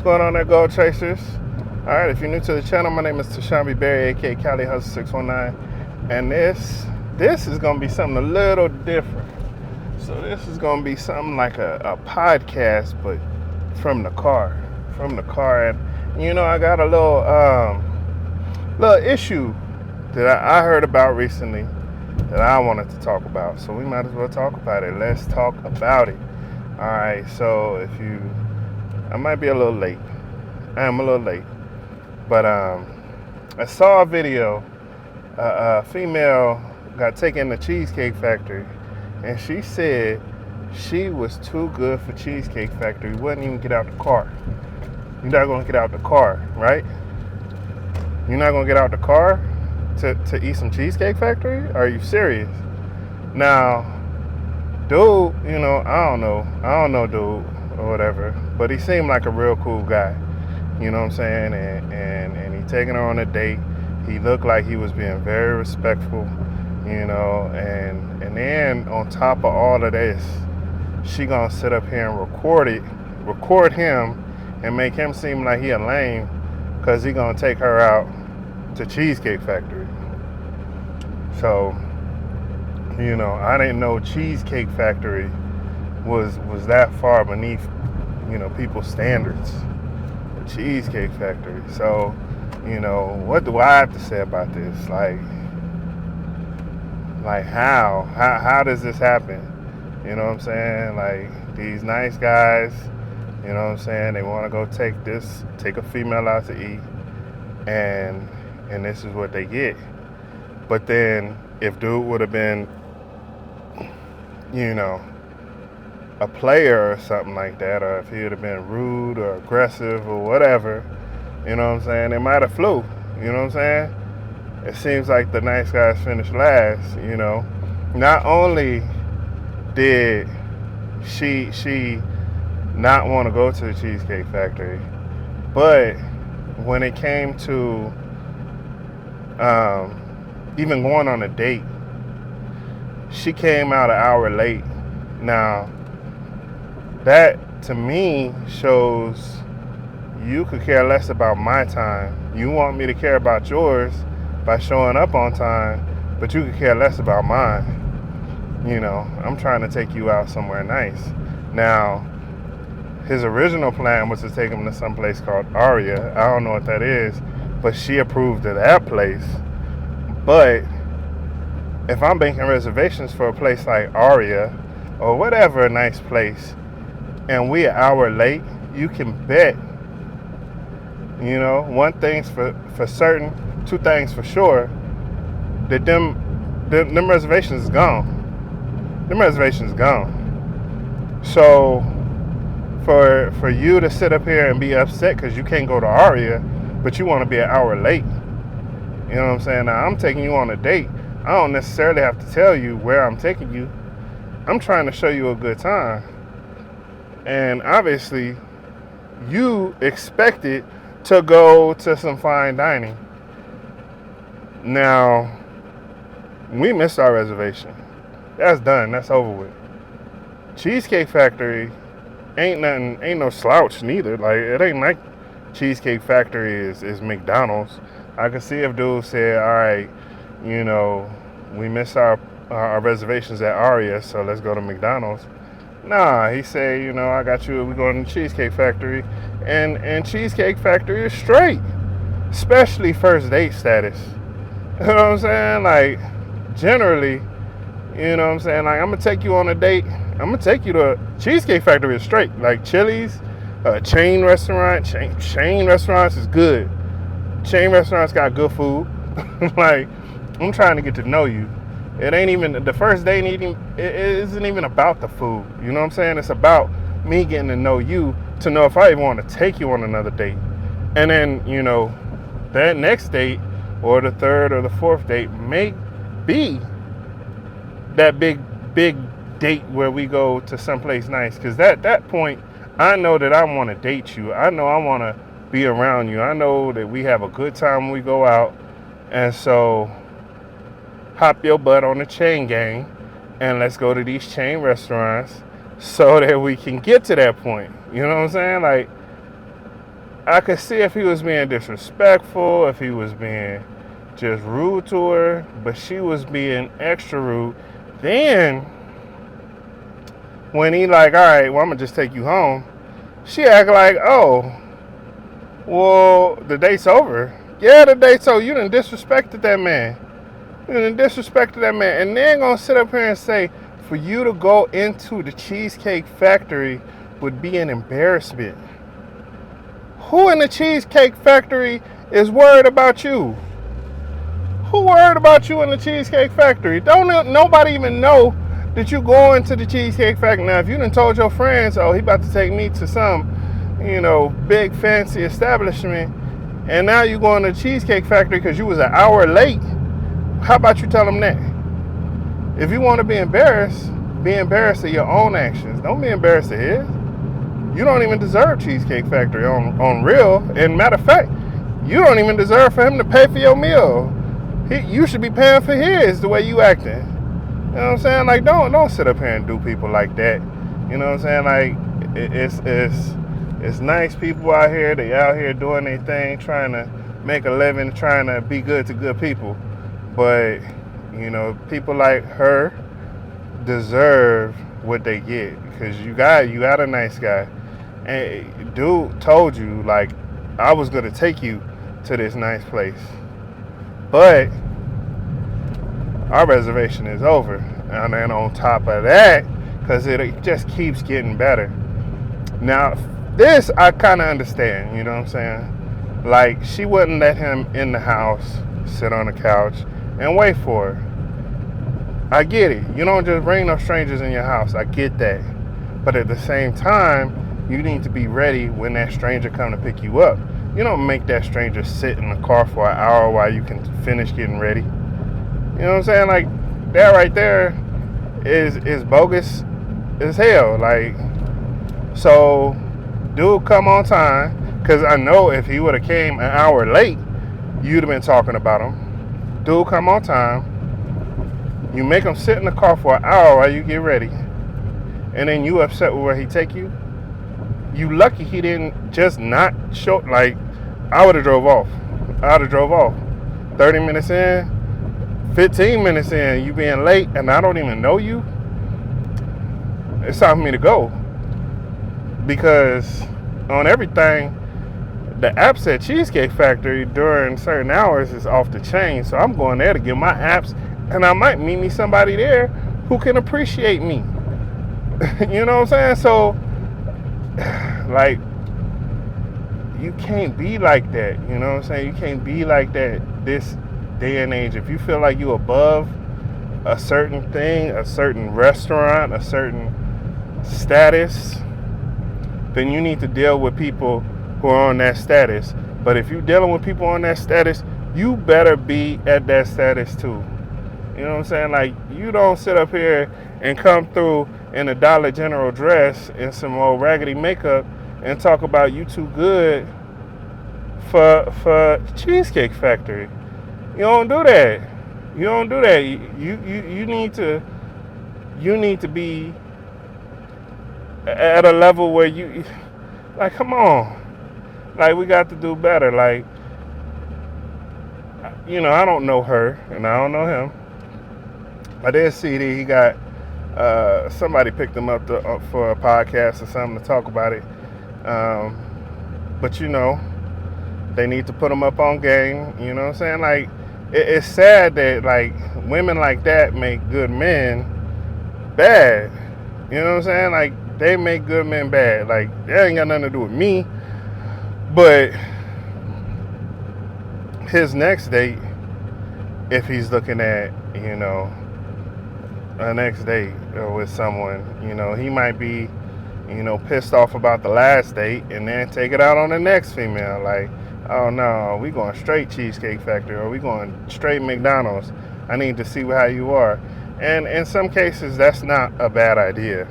going on there, Gold Chasers? Alright, if you're new to the channel, my name is Tashombe Berry, aka Cali Hustle 619. And this is gonna be something a little different. So this is gonna be something like a podcast, but from the car. And you know, I got a little issue that I heard about recently that I wanted to talk about. So we might as well talk about it. Let's talk about it. Alright, so I might be a little late. I am a little late. But I saw a video. A female got taken to Cheesecake Factory, and she said she was too good for Cheesecake Factory. Wouldn't even get out the car. You're not gonna get out the car, right? You're not gonna get out the car to eat some Cheesecake Factory? Are you serious? Now, dude, you know, I don't know dude or whatever, but he seemed like a real cool guy. You know what I'm saying? And he taking her on a date. He looked like he was being very respectful, you know, and then on top of all of this, she gonna sit up here and record him and make him seem like he a lame because he gonna take her out to Cheesecake Factory. So, you know, I didn't know Cheesecake Factory was that far beneath, you know, people's standards. The Cheesecake Factory. So, you know, what do I have to say about this? Like how does this happen? You know what I'm saying? Like, these nice guys, you know what I'm saying, they want to go take a female out to eat, and this is what they get. But then if dude would have been, you know, a player or something like that, or if he would have been rude or aggressive or whatever, you know what I'm saying, they might have flew. You know what I'm saying? It seems like the nice guys finished last, you know. Not only did she not want to go to the Cheesecake Factory, but when it came to even going on a date, she came out an hour late. Now, that to me shows you could care less about my time. You want me to care about yours by showing up on time, but you could care less about mine. You know, I'm trying to take you out somewhere nice. Now, his original plan was to take him to some place called Aria. I don't know what that is, but she approved of that place. But if I'm making reservations for a place like Aria or whatever, a nice place, and we an hour late, you can bet, you know, one thing's for certain, two things for sure, that them reservations is gone. Them reservations gone. So for you to sit up here and be upset because you can't go to Aria, but you want to be an hour late, you know what I'm saying? Now, I'm taking you on a date. I don't necessarily have to tell you where I'm taking you. I'm trying to show you a good time. And obviously, you expected to go to some fine dining. Now, we missed our reservation. That's done. That's over with. Cheesecake Factory ain't no slouch neither. Like, it ain't like Cheesecake Factory is McDonald's. I could see if dude said, all right, you know, we missed our reservations at Aria, so let's go to McDonald's. Nah, he said, you know, I got you, we're going to Cheesecake Factory. And Cheesecake Factory is straight. Especially first date status. You know what I'm saying? Like, generally, you know what I'm saying? Like, I'm going to take you on a date. I'm going to take you to Cheesecake Factory is straight. Like, Chili's, chain restaurant. Chain restaurants is good. Chain restaurants got good food. Like, I'm trying to get to know you. It ain't even, the first day it isn't even about the food. You know what I'm saying? It's about me getting to know you, to know if I even want to take you on another date. And then, you know, that next date or the third or the fourth date may be that big date where we go to someplace nice. Because at that point, I know that I want to date you. I know I want to be around you. I know that we have a good time when we go out. And so, hop your butt on the chain gang and let's go to these chain restaurants so that we can get to that point. You know what I'm saying? Like, I could see if he was being disrespectful, if he was being just rude to her, but she was being extra rude. Then, when he like, all right, well, I'm going to just take you home, she act like, oh, well, the date's over. Yeah, the date's over. You done disrespected that man. You done disrespected that man. And they're going to sit up here and say, for you to go into the Cheesecake Factory would be an embarrassment. Who in the Cheesecake Factory is worried about you? Who worried about you in the Cheesecake Factory? Don't nobody even know that you going to the Cheesecake Factory. Now, if you done told your friends, oh, he about to take me to some, big fancy establishment, and now you going to the Cheesecake Factory because you was an hour late, how about you tell them that? If you want to be embarrassed of your own actions. Don't be embarrassed of his. You don't even deserve Cheesecake Factory on real. And matter of fact, you don't even deserve for him to pay for your meal. You should be paying for his the way you acting. You know what I'm saying? Like, don't sit up here and do people like that. You know what I'm saying? Like, it's nice people out here. They out here doing their thing, trying to make a living, trying to be good to good people. But, people like her deserve what they get because you got a nice guy. And dude told you, like, I was going to take you to this nice place. But our reservation is over. And then on top of that, because it just keeps getting better. Now, this I kind of understand, you know what I'm saying? Like, she wouldn't let him in the house, sit on the couch, and wait for her. I get it. You don't just bring no strangers in your house. I get that. But at the same time, you need to be ready when that stranger come to pick you up. You don't make that stranger sit in the car for an hour while you can finish getting ready. You know what I'm saying? Like, that right there is bogus as hell. Like, so, dude come on time. Because I know if he would have came an hour late, you'd have been talking about him. Dude come on time. You make him sit in the car for an hour while you get ready. And then you upset with where he take you. You lucky he didn't just not show. Like, I would have drove off. 30 minutes in, 15 minutes in, you being late, and I don't even know you. It's time for me to go. Because on everything, the apps at Cheesecake Factory during certain hours is off the chain. So I'm going there to get my apps, and I might meet me somebody there who can appreciate me. You know what I'm saying? So, like, you can't be like that. You know what I'm saying? You can't be like that this day and age. If you feel like you're above a certain thing, a certain restaurant, a certain status, then you need to deal with people who are on that status. But if you're dealing with people on that status, you better be at that status too. You know what I'm saying? Like, you don't sit up here and come through in a Dollar General dress and some old raggedy makeup and talk about you too good for Cheesecake Factory. You don't do that. You don't do that. You need to be at a level where you, like, come on. Like, we got to do better. Like, I don't know her and I don't know him. I did see that he got somebody picked him up for a podcast or something to talk about it. But they need to put him up on game. You know what I'm saying? Like, it's sad that, like, women like that make good men bad. You know what I'm saying? Like, they make good men bad. Like, that ain't got nothing to do with me. But his next date, if he's looking at, a next date with someone, he might be, pissed off about the last date and then take it out on the next female. Like, oh no, we going straight Cheesecake Factory or we going straight McDonald's. I need to see how you are. And in some cases, that's not a bad idea.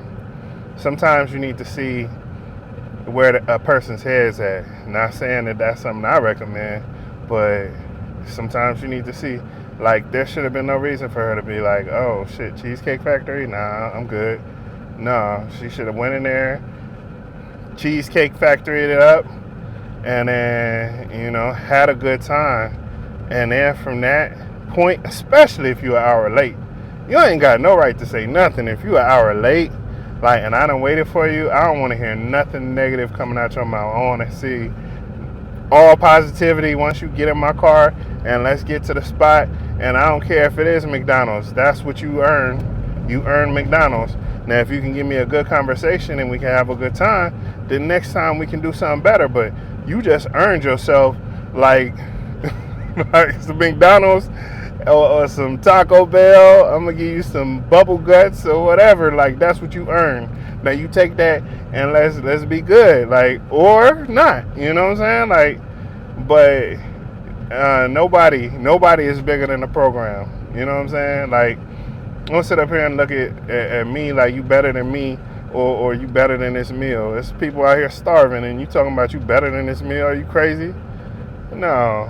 Sometimes you need to see where a person's head's at. Not saying that that's something I recommend, but sometimes you need to see. Like, there should have been no reason for her to be like, oh shit, Cheesecake Factory? Nah, I'm good. No, she should have went in there, Cheesecake Factory it up, and then, had a good time. And then from that point, especially if you're an hour late, you ain't got no right to say nothing. If you're an hour late, and I done waited for you, I don't want to hear nothing negative coming out your mouth. I want to see all positivity once you get in my car, and let's get to the spot. And I don't care if it is McDonald's. That's what you earn. You earn McDonald's. Now, if you can give me a good conversation and we can have a good time, then next time we can do something better. But you just earned yourself like some McDonald's or some Taco Bell. I'm gonna give you some bubble guts or whatever. That's what you earn. Now you take that and let's be good. Or not. You know what I'm saying? But nobody is bigger than the program. You know what I'm saying? Don't sit up here and look at me like you better than me or you better than this meal. There's people out here starving and you talking about you better than this meal. Are you crazy? No.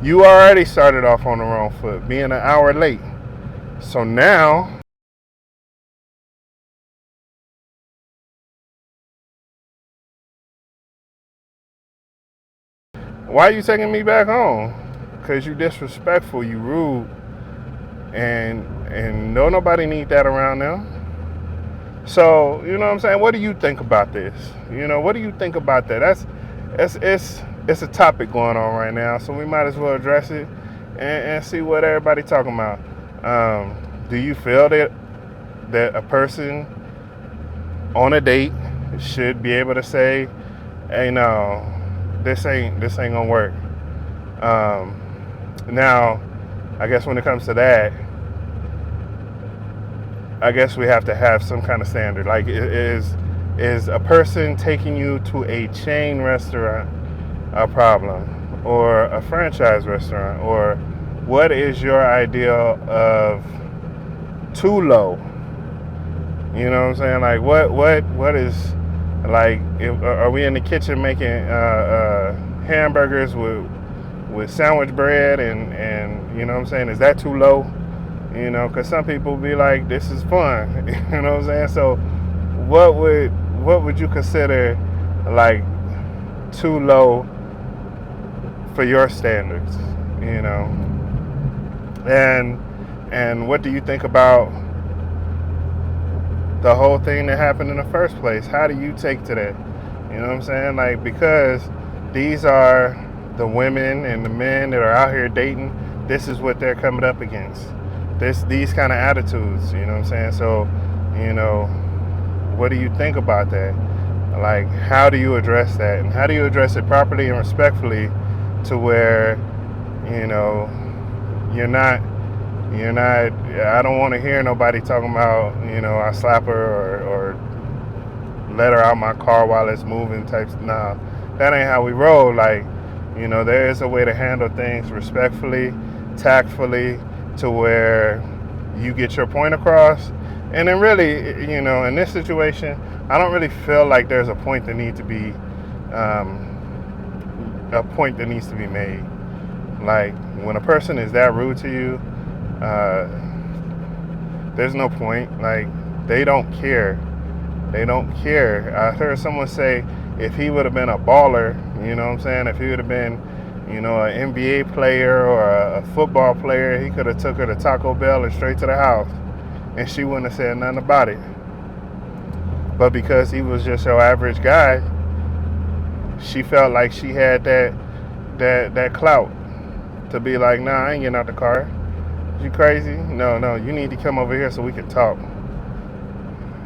You already started off on the wrong foot, being an hour late. So now, why are you taking me back home? Because you disrespectful, you rude, and don't nobody need that around them. So, you know what I'm saying? What do you think about this? What do you think about that? It's a topic going on right now, so we might as well address it and see what everybody talking about. Do you feel that a person on a date should be able to say, "Hey, no, this ain't gonna work"? Now, I guess when it comes to that, I guess we have to have some kind of standard. Is a person taking you to a chain restaurant a problem, or a franchise restaurant, or what is your idea of too low? You know what I'm saying? What is are we in the kitchen making hamburgers with sandwich bread and you know what I'm saying? Is that too low? Because some people be like, this is fun. You know what I'm saying? So what would you consider too low for your standards? And what do you think about the whole thing that happened in the first place? How do you take to that? You know what I'm saying? Because these are the women and the men that are out here dating, this is what they're coming up against. These kind of attitudes, you know what I'm saying? So, what do you think about that? How do you address that? And how do you address it properly and respectfully to where, you're not, I don't want to hear nobody talking about, I slap her or let her out my car while it's moving types. No, that ain't how we roll. There is a way to handle things respectfully, tactfully, to where you get your point across. And then really, in this situation, I don't really feel like there's a point that needs to be made. When a person is that rude to you, there's no point. They don't care. They don't care. I heard someone say, if he would have been a baller, you know what I'm saying? If he would have been, an NBA player or a football player, he could have took her to Taco Bell and straight to the house, and she wouldn't have said nothing about it. But because he was just your average guy, she felt like she had that clout to be like, nah, I ain't getting out the car. You crazy? No, you need to come over here so we can talk.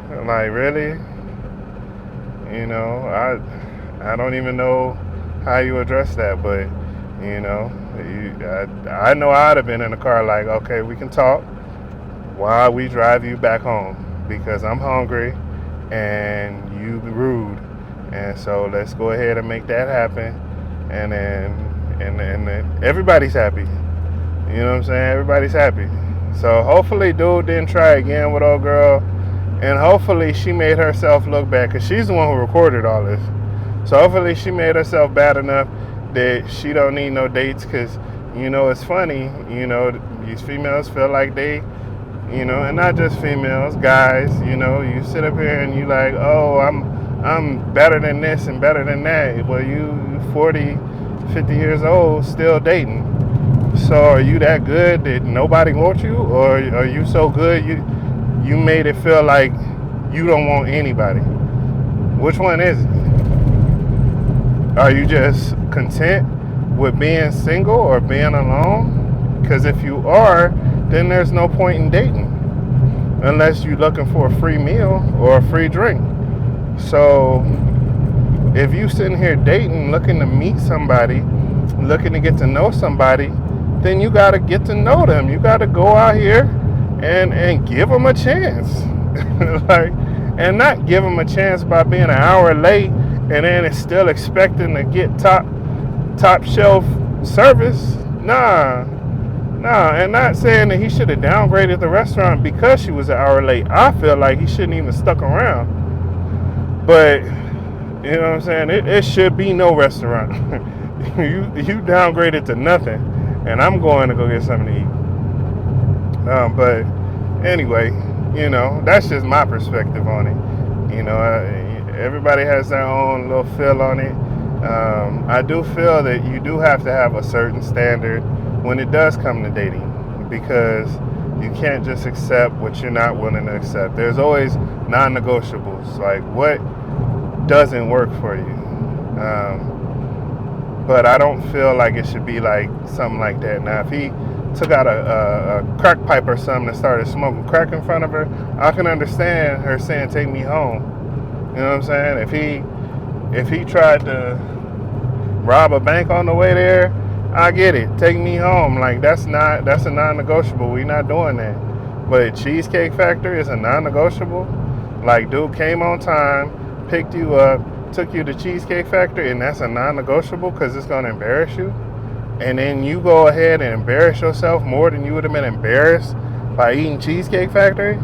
Really? I don't even know how you address that, but I know I'd have been in the car okay, we can talk while we drive you back home because I'm hungry and you rude, and so let's go ahead and make that happen, and then everybody's happy. You know what I'm saying? Everybody's happy. So hopefully dude didn't try again with old girl, and hopefully she made herself look bad because she's the one who recorded all this. So hopefully she made herself bad enough that she don't need no dates because, it's funny, these females feel like they, and not just females, guys, you sit up here and you like, oh, I'm better than this and better than that. Well, you 40, 50 years old, still dating. So are you that good that nobody wants you? Or are you so good you made it feel like you don't want anybody? Which one is it? Are you just content with being single or being alone? Because if you are, then there's no point in dating unless you're looking for a free meal or a free drink. So if you sitting here dating, looking to meet somebody, looking to get to know somebody, then you got to get to know them. You got to go out here and give them a chance. Like, and not give them a chance by being an hour late and then it's still expecting to get top shelf service. Nah, and not saying that he should have downgraded the restaurant because she was an hour late. I feel like he shouldn't even stuck around. But you know what I'm saying? It should be no restaurant. you downgraded to nothing, and I'm going to go get something to eat. But anyway, you know, that's just my perspective on it. You know, everybody has their own little feel on it. I do feel that you do have to have a certain standard when it does come to dating, because you can't just accept what you're not willing to accept. There's always non-negotiables, like what doesn't work for you. But I don't feel like it should be like something like that. Now, if he took out a crack pipe or something and started smoking crack in front of her, I can understand her saying, "Take me home." You know what I'm saying? If he tried to rob a bank on the way there, I get it. Take me home. Like, that's a non-negotiable. We're not doing that. But Cheesecake Factory is a non-negotiable. Like, dude came on time, picked you up, took you to Cheesecake Factory, and that's a non-negotiable because it's going to embarrass you. And then you go ahead and embarrass yourself more than you would have been embarrassed by eating Cheesecake Factory?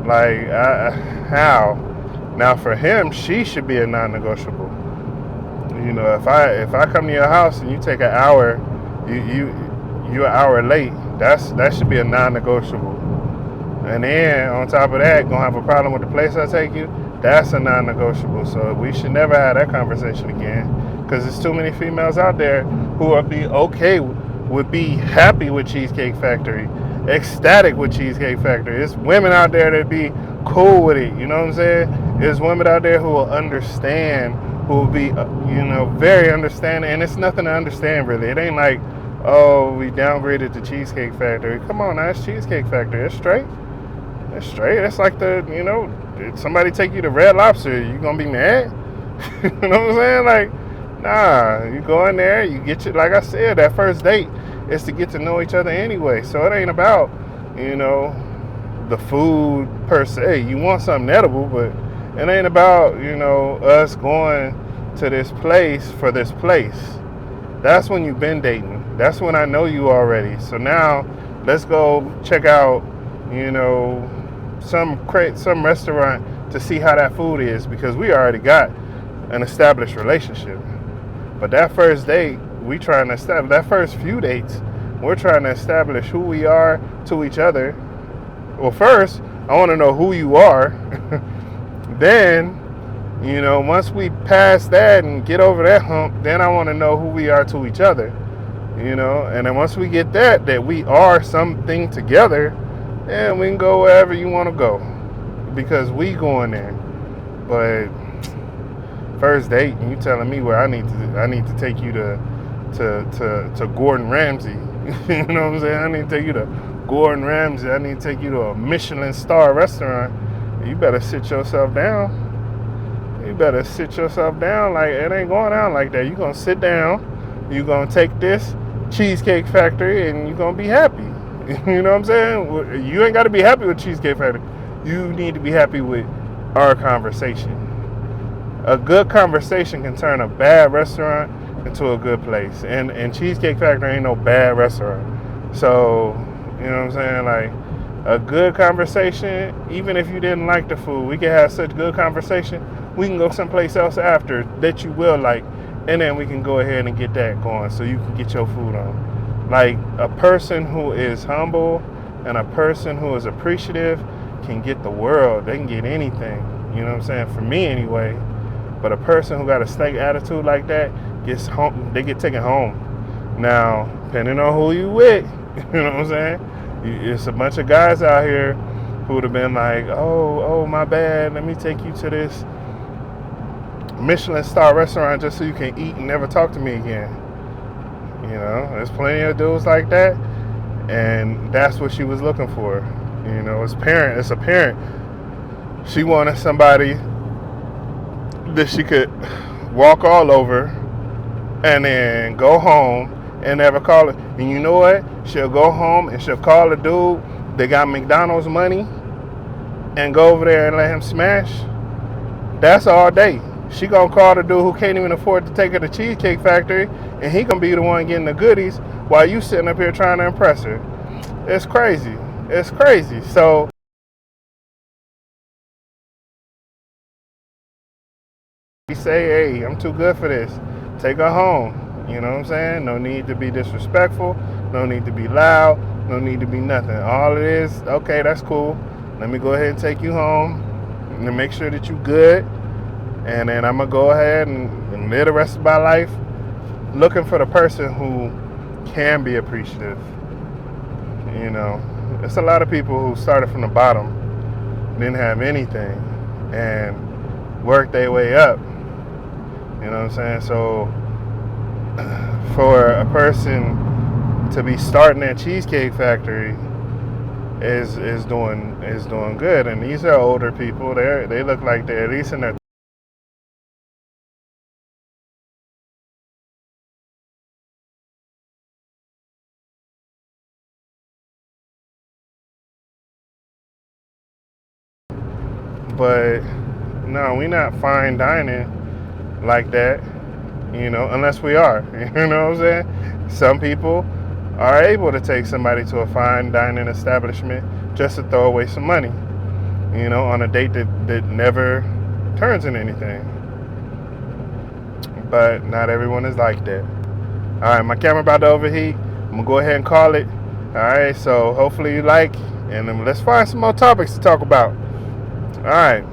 Like, how? Now, for him, she should be a non-negotiable. You know, if I come to your house and you take an hour, you're an hour late, that should be a non-negotiable. And then on top of that, gonna have a problem with the place I take you, that's a non-negotiable. So we should never have that conversation again, because there's too many females out there who would be happy with Cheesecake Factory, ecstatic with Cheesecake Factory. There's women out there that be cool with it, you know what I'm saying? There's women out there who will understand, who will be, very understanding, and it's nothing to understand really. It ain't like, oh, we downgraded to Cheesecake Factory. Come on, now, it's Cheesecake Factory. It's straight. It's straight. It's like did somebody take you to Red Lobster? You gonna be mad? You know what I'm saying? Like, nah, you go in there, you get you, like I said, that first date is to get to know each other anyway. So it ain't about, the food per se. You want something edible, but it ain't about, us going to this place for this place. That's when you've been dating. That's when I know you already. So now let's go check out, some restaurant to see how that food is, because we already got an established relationship. But that first date, that first few dates, we're trying to establish who we are to each other. Well, first, I want to know who you are. Then, once we pass that and get over that hump, then I want to know who we are to each other. And then once we get that we are something together, then we can go wherever you want to go, because we going there. But first date, and you telling me where I need to take you to Gordon Ramsay. You know what I'm saying? I need to take you to Gordon Ramsay. I need to take you to a Michelin star restaurant. You better sit yourself down. Like, it ain't going down like that. You're going to sit down. You're going to take this Cheesecake Factory and you're going to be happy. You know what I'm saying? You ain't got to be happy with Cheesecake Factory. You need to be happy with our conversation. A good conversation can turn a bad restaurant into a good place. And Cheesecake Factory ain't no bad restaurant. So, you know what I'm saying? Like, a good conversation, even if you didn't like the food, we can have such good conversation. We can go someplace else after that you will like, and then we can go ahead and get that going so you can get your food on. Like, a person who is humble and a person who is appreciative can get the world. They can get anything. You know what I'm saying? For me anyway. But a person who got a snake attitude like that gets home. They get taken home. Now, depending on who you with, you know what I'm saying? It's a bunch of guys out here who would have been like, oh, my bad. Let me take you to this Michelin star restaurant just so you can eat and never talk to me again. You know, there's plenty of dudes like that, and that's what she was looking for. You know, it's apparent. She wanted somebody that she could walk all over and then go home and never call it. And you know what? She'll go home and she'll call the dude that got McDonald's money and go over there and let him smash. That's all day. She gonna call the dude who can't even afford to take her to Cheesecake Factory, and he gonna be the one getting the goodies while you sitting up here trying to impress her. It's crazy. It's crazy. So you say, hey, I'm too good for this. Take her home. You know what I'm saying? No need to be disrespectful. No need to be loud. No need to be nothing. All it is, okay, that's cool. Let me go ahead and take you home and make sure that you good. And then I'm going to go ahead and live the rest of my life looking for the person who can be appreciative. You know, there's a lot of people who started from the bottom, didn't have anything, and worked their way up. You know what I'm saying? So for a person to be starting at Cheesecake Factory is doing good. And these are older people. They look like they're at least in their but no, we not fine dining like that, you know, unless we are. You know what I'm saying? Some people are able to take somebody to a fine dining establishment just to throw away some money, you know, on a date that never turns into anything. But not everyone is like that. All right, my camera about to overheat. I'm gonna go ahead and call it. All right, so hopefully you like, and then let's find some more topics to talk about. All right.